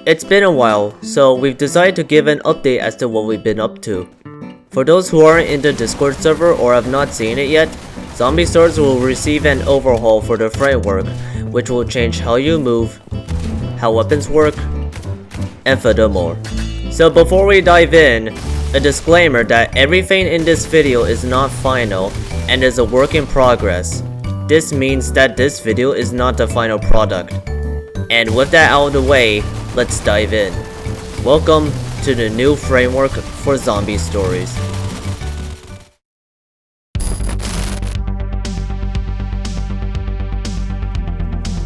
It's been a while, so we've decided to give an update as to what we've been up to. For those who aren't in the Discord server or have not seen it yet, Zombie Stories will receive an overhaul for the framework, which will change how you move, how weapons work, and furthermore. So before we dive in, a disclaimer that everything in this video is not final and is a work in progress. This means that this video is not the final product. And with that out of the way, let's dive in. Welcome to the new framework for Zombie Stories.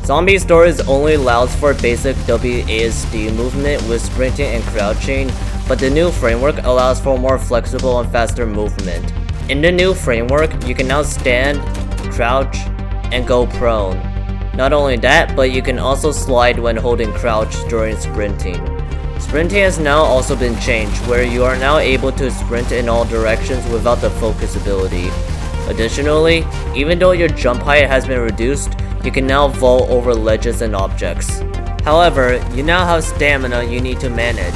Zombie Stories only allows for basic WASD movement with sprinting and crouching, but the new framework allows for more flexible and faster movement. In the new framework, you can now stand, crouch, and go prone. Not only that, but you can also slide when holding crouch during sprinting. Sprinting has now also been changed, where you are now able to sprint in all directions without the focus ability. Additionally, even though your jump height has been reduced, you can now vault over ledges and objects. However, you now have stamina you need to manage.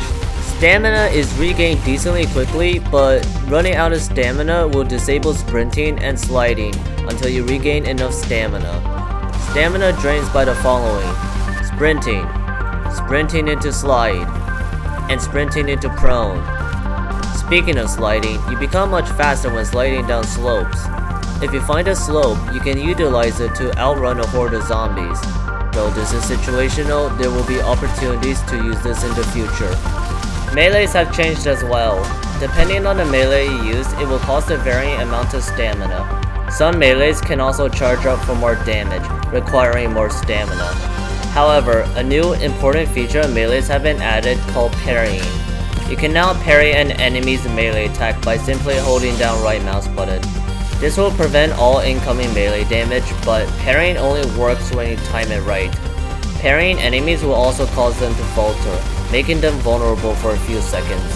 Stamina is regained decently quickly, but running out of stamina will disable sprinting and sliding until you regain enough stamina. Stamina drains by the following: sprinting, sprinting into slide, and sprinting into prone. Speaking of sliding, you become much faster when sliding down slopes. If you find a slope, you can utilize it to outrun a horde of zombies. Though this is situational, there will be opportunities to use this in the future. Melees have changed as well. Depending on the melee you use, it will cost a varying amount of stamina. Some melees can also charge up for more damage, requiring more stamina. However, a new important feature of melees have been added called parrying. You can now parry an enemy's melee attack by simply holding down right mouse button. This will prevent all incoming melee damage, but parrying only works when you time it right. Parrying enemies will also cause them to falter, making them vulnerable for a few seconds.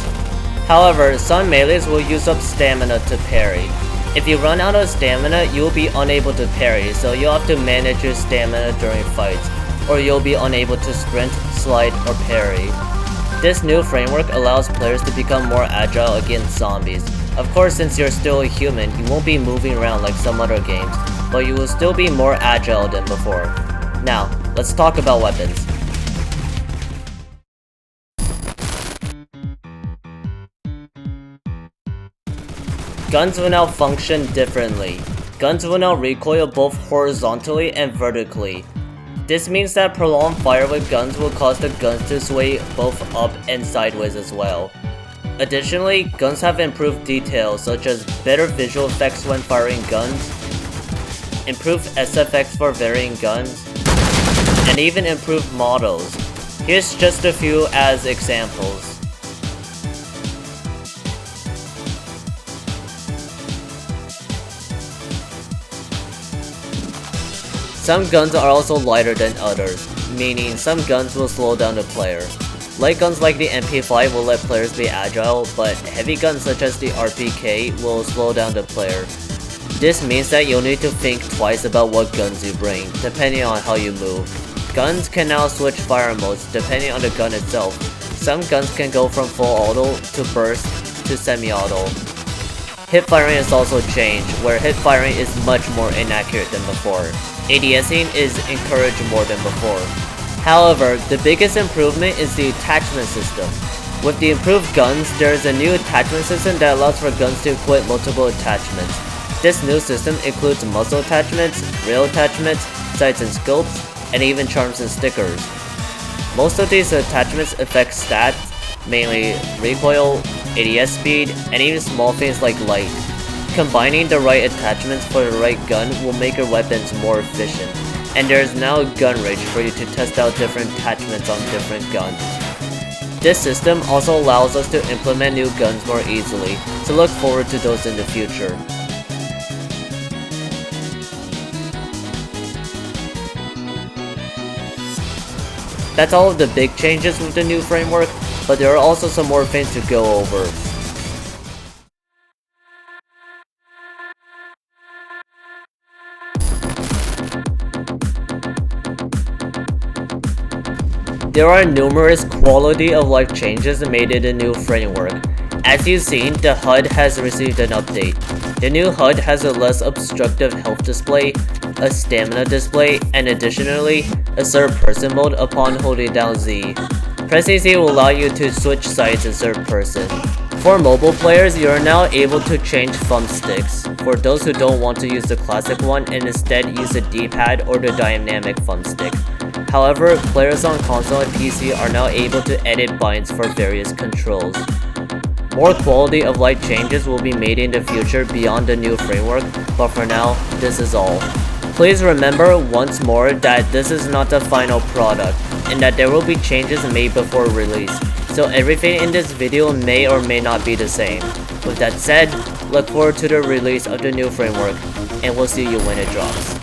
However, some melees will use up stamina to parry. If you run out of stamina, you will be unable to parry, so you'll have to manage your stamina during fights, or you'll be unable to sprint, slide, or parry. This new framework allows players to become more agile against zombies. Of course, since you're still a human, you won't be moving around like some other games, but you will still be more agile than before. Now, let's talk about weapons. Guns will now function differently. Guns will now recoil both horizontally and vertically. This means that prolonged fire with guns will cause the guns to sway both up and sideways as well. Additionally, guns have improved details such as better visual effects when firing guns, improved SFX for varying guns, and even improved models. Here's just a few as examples. Some guns are also lighter than others, meaning some guns will slow down the player. Light guns like the MP5 will let players be agile, but heavy guns such as the RPK will slow down the player. This means that you'll need to think twice about what guns you bring, depending on how you move. Guns can now switch fire modes depending on the gun itself. Some guns can go from full auto to burst to semi-auto. Hip firing is also changed, where hip firing is much more inaccurate than before. ADSing is encouraged more than before. However, the biggest improvement is the attachment system. With the improved guns, there is a new attachment system that allows for guns to equip multiple attachments. This new system includes muzzle attachments, rail attachments, sights and scopes, and even charms and stickers. Most of these attachments affect stats, mainly recoil, ADS speed, and even small things like light. Combining the right attachments for the right gun will make your weapons more efficient, and there is now a gun range for you to test out different attachments on different guns. This system also allows us to implement new guns more easily, so look forward to those in the future. That's all of the big changes with the new framework, but there are also some more things to go over. There are numerous quality of life changes made in the new framework. As you've seen, the HUD has received an update. The new HUD has a less obstructive health display, a stamina display, and additionally, a third person mode upon holding down Z. Pressing Z will allow you to switch sides in third person. For mobile players, you are now able to change thumbsticks, for those who don't want to use the classic one and instead use the D-pad or the dynamic thumbstick. However, players on console and PC are now able to edit buttons for various controls. More quality of life changes will be made in the future beyond the new framework, but for now, this is all. Please remember once more that this is not the final product, and that there will be changes made before release, so everything in this video may or may not be the same. With that said, look forward to the release of the new framework, and we'll see you when it drops.